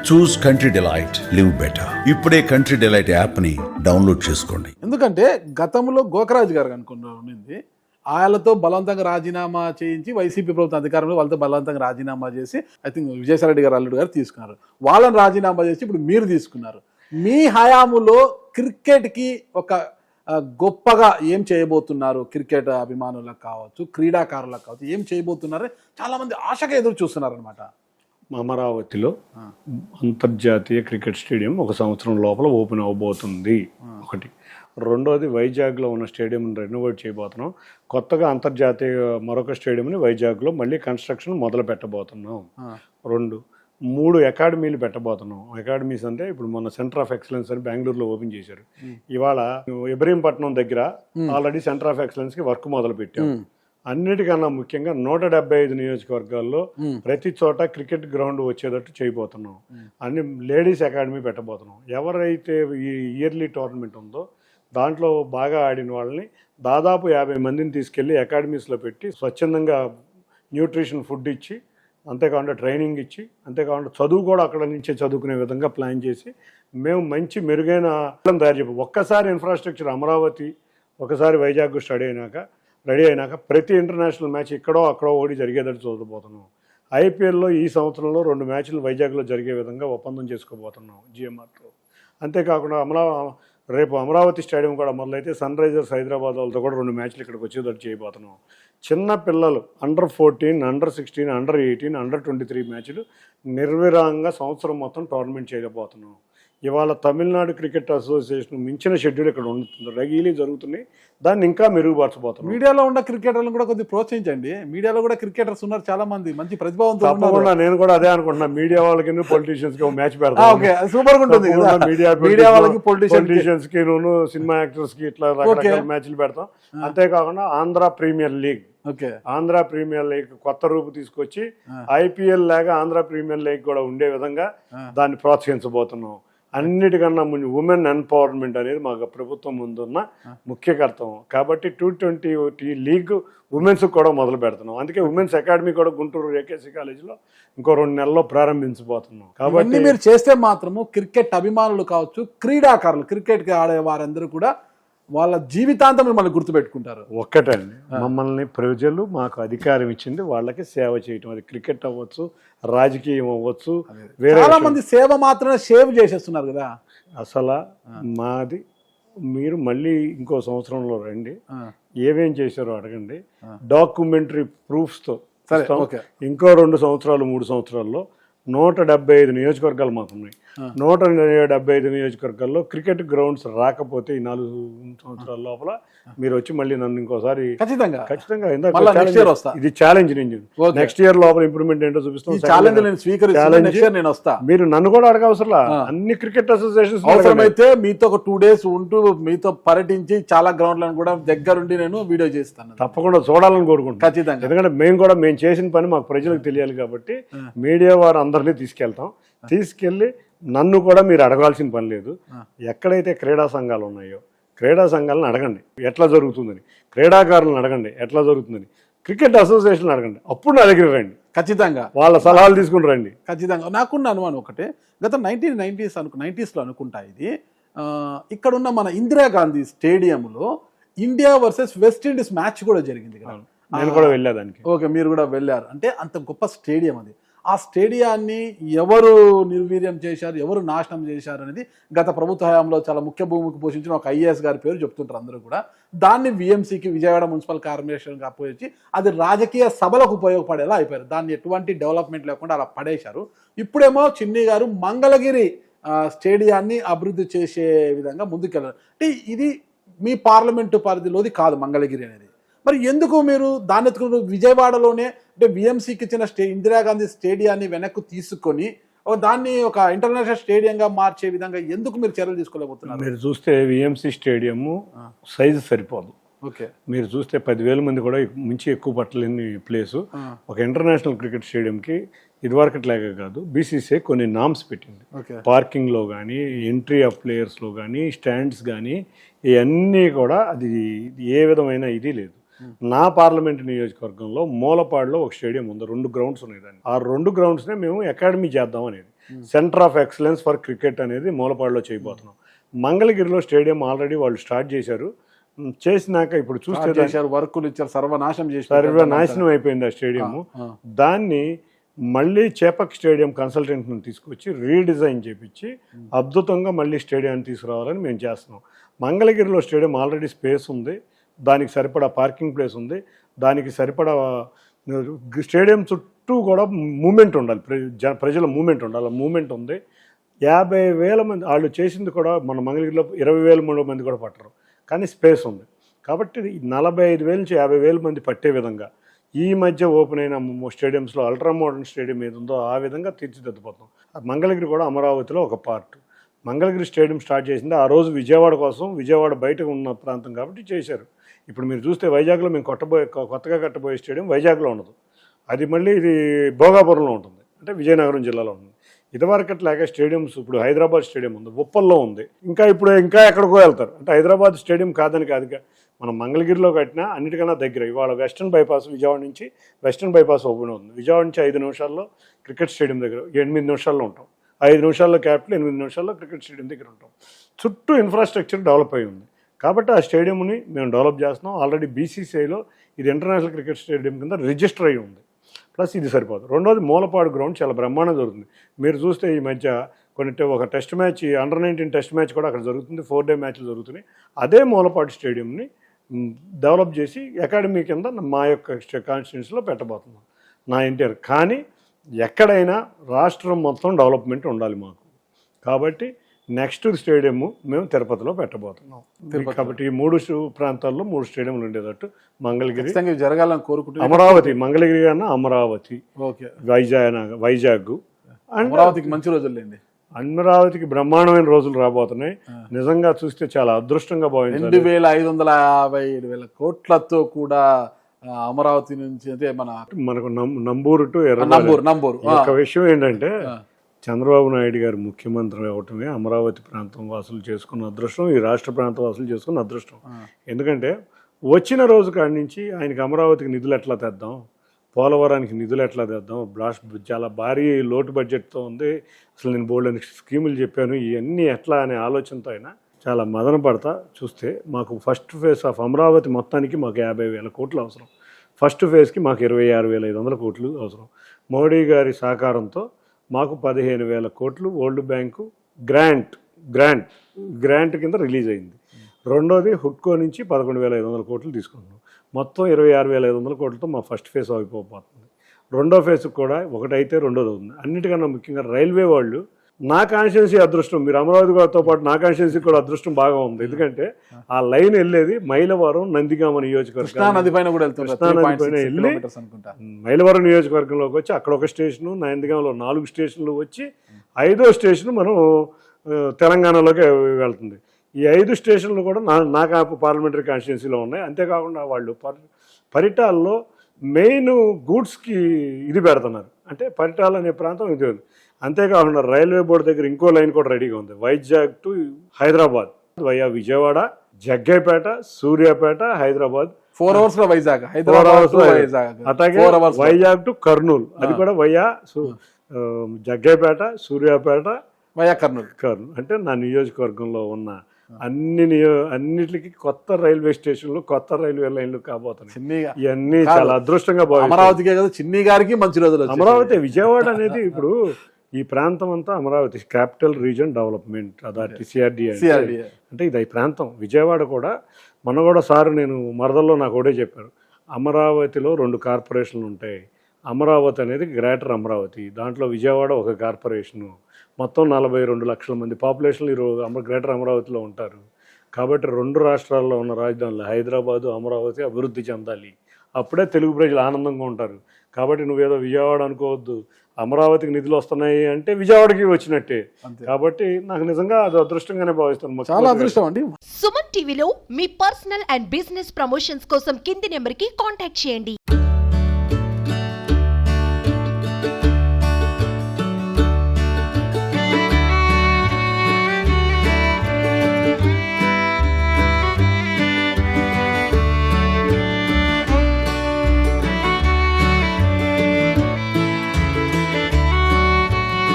చూస్ country delight live better. ఇప్పుడే country delight app ని download చేసుకోండి. ఎందుకంటే గతంలో గోకరాజు గారు అనుకున్నది ఆయనతో బలవంతంగా రాజీనామా చేయించి వైసీపీ ప్రభుత్వం అధికారంలో వాళ్ళతో బలవంతంగా రాజీనామా చేసి ఐ థింక్ విజయసాయిరెడ్డి గారు అల్లుడు గారు తీసుకున్నారు. వాళ్ళని రాజీనామా చేసి ఇప్పుడు మీరు తీసుకున్నారు. మీ హయాములో క్రికెట్కి ఒక గొప్పగా ఏం చేయబోతున్నారు? క్రికెట్ అభిమానులకు కావచ్చు, క్రీడాకారులకు కావచ్చు, ఏం చేయబోతున్నారు? చాలా మంది ఆశగా ఎదురు చూస్తున్నారు అనమాట. అమరావతిలో అంతర్జాతీయ క్రికెట్ స్టేడియం ఒక సంవత్సరం లోపల ఓపెన్ అవ్వబోతుంది ఒకటి. రెండోది వైజాగ్లో ఉన్న స్టేడియం రెనోవేట్ చేయబోతున్నాం. కొత్తగా అంతర్జాతీయ మరొక స్టేడియంని వైజాగ్లో మళ్ళీ కన్స్ట్రక్షన్ మొదలు పెట్టబోతున్నాం. మూడు అకాడమీలు పెట్టబోతున్నాం. అకాడమీస్ అంటే ఇప్పుడు మన సెంటర్ ఆఫ్ ఎక్సలెన్స్ అని బెంగళూరులో ఓపెన్ చేశారు. ఇవాళ ఇబ్రహీంపట్నం దగ్గర ఆల్రెడీ సెంటర్ ఆఫ్ ఎక్సలెన్స్ కి వర్క్ మొదలు పెట్టాం. అన్నిటికన్నా ముఖ్యంగా 175 నియోజకవర్గాల్లో ప్రతి చోట క్రికెట్ గ్రౌండ్ వచ్చేటట్టు చేయబోతున్నాం. అన్ని లేడీస్ అకాడమీ పెట్టబోతున్నాం. ఎవరైతే ఈ ఇయర్లీ టోర్నమెంట్ ఉందో దాంట్లో బాగా ఆడిన వాళ్ళని దాదాపు 50 మందిని తీసుకెళ్ళి అకాడమీస్లో పెట్టి స్వచ్ఛందంగా న్యూట్రిషన్ ఫుడ్ ఇచ్చి, అంతేకాకుండా ట్రైనింగ్ ఇచ్చి, అంతేకాకుండా చదువు కూడా అక్కడ నుంచే చదువుకునే విధంగా ప్లాన్ చేసి మేము మంచి మెరుగైన తయారు చెప్పాం. ఒక్కసారి ఇన్ఫ్రాస్ట్రక్చర్ అమరావతి ఒకసారి వైజాగ్ రెడీ అయినాక ప్రతి ఇంటర్నేషనల్ మ్యాచ్ ఇక్కడో అక్కడో ఓడి జరిగేటట్టు చూడబోతున్నాం. ఐపీఎల్లో ఈ సంవత్సరంలో 2 మ్యాచ్లు వైజాగ్లో జరిగే విధంగా ఒప్పందం చేసుకోబోతున్నాం జిఎంఆర్తో. అంతేకాకుండా రేపు అమరావతి స్టేడియం కూడా మొదలైతే సన్ రైజర్స్ హైదరాబాద్ వాళ్ళతో కూడా 2 మ్యాచ్లు ఇక్కడికి వచ్చేటట్టు చేయబోతున్నాం. చిన్న పిల్లలు అండర్-14, అండర్-16, అండర్-18, అండర్-23 మ్యాచ్లు నిర్విరాంగా సంవత్సరం మొత్తం టోర్నమెంట్ చేయబోతున్నాం. ఇవాళ తమిళనాడు క్రికెట్ అసోసియేషన్ మించిన షెడ్యూల్ ఇక్కడ ఉంటుంది. రెగ్యులీ జరుగుతున్నాయి. దాన్ని ఇంకా మెరుగుపరచబోతున్నాం. మీడియాలో ఉన్న క్రికెటర్లను కూడా కొద్దిగా ప్రోత్సహించండి. మీడియాలో కూడా క్రికెటర్స్ ఉన్నారు, చాలా మంది మంచి ప్రతిభావంతో. తప్పకుండా నేను కూడా అదే అనుకుంటున్నా. మీడియా వాళ్ళకి పొలిటీషియన్స్ కి మ్యాచ్ పెడతాం. సూపర్ ఉంటుంది. మీడియా వాళ్ళకి పొలిటీషియన్స్ కి సినిమా యాక్టర్స్ కి ఇట్లా రకరకాల మ్యాచ్లు పెడతాం. అంతేకాకుండా ఆంధ్ర ప్రీమియర్ లీగ్ కొత్త రూపు తీసుకొచ్చి ఐపీఎల్ లాగా ఆంధ్ర ప్రీమియర్ లీగ్ కూడా ఉండే విధంగా దాన్ని ప్రోత్సహించబోతున్నాం. అన్నిటికన్నా ముందు ఉమెన్ ఎంపవర్మెంట్ అనేది మాకు ప్రభుత్వం ముందున్న ముఖ్య కర్తవ్యం. కాబట్టి 220 లీగ్ ఉమెన్స్ కూడా మొదలు పెడుతున్నాం. అందుకే ఉమెన్స్ అకాడమీ కూడా గుంటూరు ఏకేసీ కాలేజీలో ఇంకో 2 నెలల్లో ప్రారంభించాబోతున్నాం. కాబట్టి మీరు చేస్తే మాత్రము క్రికెట్ అభిమానులు కావచ్చు, క్రీడాకారులు, క్రికెట్ ఆడే వారందరూ కూడా వాళ్ళ జీవితాంతం మిమ్మల్ని గుర్తుపెట్టుకుంటారు. ఒక్కటండి, మమ్మల్ని ప్రజలు మాకు అధికారం ఇచ్చింది వాళ్ళకి సేవ చేయటం. అది క్రికెట్ అవ్వచ్చు, రాజకీయం అవ్వచ్చు. చాలా మంది సేవ మాత్రమే సేవ్ చేసేస్తున్నారు కదా. అసలు మాది మీరు మళ్ళీ ఇంకో సంవత్సరంలో రండి, ఏమేం చేశారో అడగండి. డాక్యుమెంటరీ ప్రూఫ్స్తో ఇంకో 2 సంవత్సరాలు 3 సంవత్సరాల్లో 175 నియోజకవర్గాలు మాకున్నాయి. 175 నియోజకవర్గాల్లో క్రికెట్ గ్రౌండ్స్ రాకపోతే ఈ 4 సంవత్సరాల లోపల మీరు వచ్చి మళ్ళీ నన్ను ఇంకోసారి ఖచ్చితంగా ఇది ఛాలెంజ్. నెక్స్ట్ ఇయర్ లోపల ఇంప్రూవ్మెంట్ ఏంటో చూపిస్తాం. మీరు నన్ను కూడా అడగవసరం. అన్ని క్రికెట్ అసోసియేషన్స్ అవసరమైతే మీతో ఒక 2 days ఉంటూ మీతో పర్యటించి చాలా గ్రౌండ్లను కూడా దగ్గరుండి నేను వీడియో చేస్తాను. తప్పకుండా చూడాలని కోరుకుంటాను ఖచ్చితంగా. ఎందుకంటే మేము చేసిన పని మాకు ప్రజలకు తెలియాలి. కాబట్టి మీడియా వారు అందరినీ తీసుకెళ్ళి నన్ను కూడా మీరు అడగాల్సిన పని లేదు. ఎక్కడైతే క్రీడా సంఘాలు ఉన్నాయో క్రీడా సంఘాలను అడగండి ఎట్లా జరుగుతుందని, క్రీడాకారులను అడగండి ఎట్లా జరుగుతుందని, క్రికెట్ అసోసియేషన్ అడగండి. అప్పుడు నా దగ్గర రండి, ఖచ్చితంగా వాళ్ళ సలహాలు తీసుకుని రండి. ఖచ్చితంగా. నాకున్న అనుమానం ఒకటే, గత 1990s అనుకుంటా ఇది ఇక్కడున్న మన ఇందిరాగాంధీ స్టేడియంలో India versus west Indies match కూడా జరిగింది కదా. నేను కూడా వెళ్ళేదానికి. ఓకే, మీరు కూడా వెళ్ళారు. అంటే అంత గొప్ప స్టేడియం అది. ఆ స్టేడియాన్ని ఎవరు నిర్వీర్యం చేశారు, ఎవరు నాశనం చేశారు అనేది గత ప్రభుత్వ హయాంలో చాలా ముఖ్య భూమికి పోషించిన ఒక ఐఏఎస్ గారి పేరు చెప్తుంటారు అందరూ కూడా. దాన్ని విఎంసీకి, విజయవాడ మున్సిపల్ కార్పొరేషన్కి అప్పగించి అది రాజకీయ సభలకు ఉపయోగపడేలా అయిపోయారు. దాన్ని ఎటువంటి డెవలప్మెంట్ లేకుండా అలా పడేశారు. ఇప్పుడేమో చిన్ని గారు మంగళగిరి స్టేడియాన్ని అభివృద్ధి చేసే విధంగా ముందుకెళ్ళారు. అంటే ఇది మీ పార్లమెంటు పరిధిలోది కాదు మంగళగిరి అనేది. మరి ఎందుకు మీరు దాన్ని ఎత్తుకుని విజయవాడలోనే అంటే విఎంసీకి ఇచ్చిన ఇందిరాగాంధీ స్టేడియాన్ని వెనక్కు తీసుకొని దాన్ని ఒక ఇంటర్నేషనల్ స్టేడియంగా మార్చే విధంగా ఎందుకు మీరు చర్యలు తీసుకోలేకపోతున్నారు? మీరు చూస్తే విఎంసీ స్టేడియము సైజు సరిపోదు. ఓకే, మీరు చూస్తే 10,000 మంది కూడా మించి ఎక్కువ పట్టలేని ప్లేసు. ఒక ఇంటర్నేషనల్ క్రికెట్ స్టేడియంకి ఇదివరకట్లాగా కాదు, బీసీసీఐ కొన్ని నామ్స్ పెట్టింది. పార్కింగ్లో కానీ, ఎంట్రీ ఆఫ్ ప్లేయర్స్లో కానీ, స్టాండ్స్ కానీ, ఇవన్నీ కూడా అది ఏ విధమైన ఇది లేదు. నా పార్లమెంట్ నియోజకవర్గంలో మూలపాడులో ఒక స్టేడియం ఉంది, 2 గ్రౌండ్స్ ఉన్నాయి. దాన్ని ఆ 2 గ్రౌండ్స్నే మేము అకాడమీ చేద్దాం అనేది. Centre of excellence for cricket అనేది మూలపాడులో చేయబోతున్నాం. మంగళగిరిలో స్టేడియం ఆల్రెడీ వాళ్ళు స్టార్ట్ చేశారు. చేసినాక ఇప్పుడు చూస్తే చేశారు, వర్కులు ఇచ్చారు, సర్వనాశనం చేశారు, సర్వనాశనం అయిపోయింది ఆ స్టేడియం. దాన్ని మళ్ళీ చేపక్ స్టేడియం కన్సల్టెంట్ని తీసుకొచ్చి రీడిజైన్ చేపించి అద్భుతంగా మళ్ళీ స్టేడియాన్ని తీసుకురావాలని మేము చేస్తున్నాం. మంగళగిరిలో స్టేడియం ఆల్రెడీ స్పేస్ ఉంది, దానికి సరిపడా పార్కింగ్ ప్లేస్ ఉంది, దానికి సరిపడా స్టేడియం చుట్టూ కూడా మూమెంట్ ఉండాలి, ప్రజల మూమెంట్ ఉండాలి, మూమెంట్ ఉంది. 50,000 మంది వాళ్ళు చేసింది కూడా మన మంగళగిరిలో 20,000 మంది కూడా పట్టరు, కానీ స్పేస్ ఉంది. కాబట్టి 45,000 నుంచి 50,000 మంది పట్టే విధంగా ఈ మధ్య ఓపెన్ అయిన స్టేడియంస్లో అల్ట్రా మోడర్న్ స్టేడియం ఏది ఉందో ఆ విధంగా తీర్చిదిద్దుపోతాం. మంగళగిరి కూడా అమరావతిలో ఒక పార్ట్. మంగళగిరి స్టేడియం స్టార్ట్ చేసింది ఆ రోజు విజయవాడ కోసం, విజయవాడ బయట ఉన్న ప్రాంతం కాబట్టి చేశారు. ఇప్పుడు మీరు చూస్తే వైజాగ్లో మేము కొత్తగా కట్టబోయే స్టేడియం వైజాగ్లో ఉండదు, అది మళ్ళీ ఇది భోగాపురంలో ఉంటుంది, అంటే విజయనగరం జిల్లాలో ఉంటుంది. ఇదివరకట్లాగా స్టేడియంస్ ఇప్పుడు హైదరాబాద్ స్టేడియం ఉంది, ఉప్పల్లో ఉంది, ఇంకా ఎక్కడికో వెళ్తారు. అంటే హైదరాబాద్ స్టేడియం కాదని కాదుగా, మనం మంగళగిరిలో కట్టినా అన్నిటికన్నా దగ్గర. ఇవాళ వెస్టర్న్ బైపాస్ విజయవాడ నుంచి వెస్టర్న్ బైపాస్ ఓపెన్ అవుతుంది. విజయవాడ నుంచి 5 నిమిషాల్లో క్రికెట్ స్టేడియం దగ్గర 8 నిమిషాల్లో ఉంటాం, 5 నిమిషాల్లో క్యాపిటల్, 8 నిమిషాల్లో క్రికెట్ స్టేడియం దగ్గర ఉంటాం. చుట్టూ ఇన్ఫ్రాస్ట్రక్చర్ డెవలప్ అయి ఉంది కాబట్టి ఆ స్టేడియంని మేము డెవలప్ చేస్తున్నాం. ఆల్రెడీ బీసీసీఐలో ఇది ఇంటర్నేషనల్ క్రికెట్ స్టేడియం కింద రిజిస్టర్ అయి ఉంది. ప్లస్ ఇది సరిపోదు. రెండోది మూలపాడు గ్రౌండ్ చాలా బ్రహ్మాండం జరుగుతుంది. మీరు చూస్తే ఈ మధ్య ఒక test match, under-19 test match కూడా అక్కడ జరుగుతుంది, 4 డే మ్యాచ్లు జరుగుతున్నాయి. అదే మూలపాడు స్టేడియంని డెవలప్ చేసి అకాడమీ కింద మా యొక్క కాన్స్టిట్యూన్సీలో పెట్టబోతున్నాం నా ఎన్టీఆర్. కానీ ఎక్కడైనా రాష్ట్రం మొత్తం డెవలప్మెంట్ ఉండాలి మాకు, కాబట్టి నెక్స్ట్ స్టేడియం మేము తిరుపతిలో పెట్టబోతున్నాం. కాబట్టి ఈ 3 ప్రాంతాల్లో 3 స్టేడియంలు ఉండేటట్టు మంగళగిరి జరగాలని కోరుకుంటున్నాం. అమరావతి, మంగళగిరి కన్నా అమరావతి, వైజాగ్, అమరావతికి మంచి రోజులేండి. అమరావతికి బ్రహ్మాండమైన రోజులు రాబోతున్నాయి. నిజంగా చూస్తే చాలా అదృష్టంగా భావించాలి. 2,557,000 కోట్లతో కూడా అమరావతి నుంచి అంటే మనకు నంబూరు టు నంబూరు. ఒక విషయం ఏంటంటే చంద్రబాబు నాయుడు గారు ముఖ్యమంత్రి అవటమే అమరావతి ప్రాంతం వాసులు చేసుకున్న అదృష్టం, ఈ రాష్ట్ర ప్రాంత వాసులు చేసుకున్న అదృష్టం. ఎందుకంటే వచ్చిన రోజు కాడి నుంచి ఆయనకి అమరావతికి నిధులు ఎట్లా తెద్దాం, పోలవరానికి నిధులు ఎట్లా తెద్దాం, చాలా భారీ లోటు బడ్జెట్తో ఉంది, అసలు నేను బోల్డెన్ స్కీములు చెప్పాను, ఇవన్నీ ఎట్లా అనే ఆలోచనతో అయినా చాలా మదన పడతా చూస్తే మాకు ఫస్ట్ ఫేజ్ ఆఫ్ అమరావతి మొత్తానికి మాకు 50,000 కోట్లు అవసరం. ఫస్ట్ ఫేజ్కి మాకు 26,500 కోట్లు అవసరం. మోడీ గారి సహకారంతో మాకు 15,000 కోట్లు వరల్డ్ బ్యాంకు గ్రాంట్ కింద రిలీజ్ అయింది. రెండోది హుడ్కో నుంచి 11,500 కోట్లు తీసుకుంటున్నాం. మొత్తం 26,500 కోట్లతో మా ఫస్ట్ ఫేజ్ అయిపోతుంది. రెండో ఫేజ్ కూడా ఒకటైతే రెండోది అవుతుంది. అన్నిటికన్నా ముఖ్యంగా రైల్వే వాళ్ళు, నా కాన్స్టిట్యున్సీ అదృష్టం, మీరు అమరావతితో పాటు నా కాన్స్టిట్యున్సీ కూడా అదృష్టం బాగా ఉంది. ఎందుకంటే ఆ లైన్ వెళ్ళేది మైలవరం నందిగామ నియోజకవర్గం, వెళ్ళి మైలవరం నియోజకవర్గంలోకి వచ్చి అక్కడ ఒక స్టేషను, నందిగామలో 4 స్టేషన్లు వచ్చి 5వ స్టేషన్ మనం తెలంగాణలోకి వెళ్తుంది. ఈ 5 స్టేషన్లు కూడా నా పార్లమెంటరీ కాన్స్టిట్యున్సీలో ఉన్నాయి. అంతేకాకుండా వాళ్ళు పరిటాల్లో మెయిన్ గూడ్స్కి ఇది పెడుతున్నారు, అంటే పరిటాల్ అనే ప్రాంతం ఇది ఉంది. అంతేకాకుండా రైల్వే బోర్డు దగ్గర ఇంకో లైన్ కూడా రెడీగా ఉంది, Vizag to Hyderabad via Vijayawada, Jaggayyapeta, Suryapet, Hyderabad 4 hours లో వైజాగ్, అట్లాగే వైజాగ్ టు కర్నూలు, అది కూడా వయా జగ్గైపేట, సూర్యాపేట, వయా కర్నూలు. అంటే నా నియోజకవర్గంలో ఉన్న అన్నిటికి కొత్త రైల్వే స్టేషన్లు, కొత్త రైల్వే లైన్లు కాబోతున్నాయి. ఇవన్నీ చాలా అదృష్టంగా అమరావతికే కదా చిన్ని గారికి మంచి రోజులు. అమరావతి, విజయవాడ అనేది ఇప్పుడు ఈ ప్రాంతం అంతా Amaravati capital region development authority, CRDA అంటే ఇది ఈ ప్రాంతం. విజయవాడ కూడా మన కూడా సార్ నేను మరదల్లో నాకు ఒకటే చెప్పారు, అమరావతిలో 2 కార్పొరేషన్లు ఉంటాయి. అమరావతి అనేది గ్రేటర్ అమరావతి, దాంట్లో విజయవాడ ఒక కార్పొరేషను, మొత్తం 42 లక్షల మంది పాపులేషన్ ఈరోజు గ్రేటర్ అమరావతిలో ఉంటారు. కాబట్టి 2 రాష్ట్రాల్లో ఉన్న రాజధానులు హైదరాబాదు, అమరావతి అభివృద్ధి చెందాలి, అప్పుడే తెలుగు ప్రజలు ఆనందంగా ఉంటారు. కాబట్టి నువ్వేదో విజయవాడ అనుకోవద్దు, అమరావతికి నిధులు వస్తున్నాయి అంటే విజయవాడకి వచ్చినట్టే. కాబట్టి నాకు నిజంగా అది అదృష్టంగానే భావిస్తాను. చాలా అదృష్టం అండి. సుమన్ టీవీలో మీ పర్సనల్ అండ్ బిజినెస్ ప్రమోషన్స్ కోసం కింది నెంబర్కి కాంటాక్ట్ చేయండి.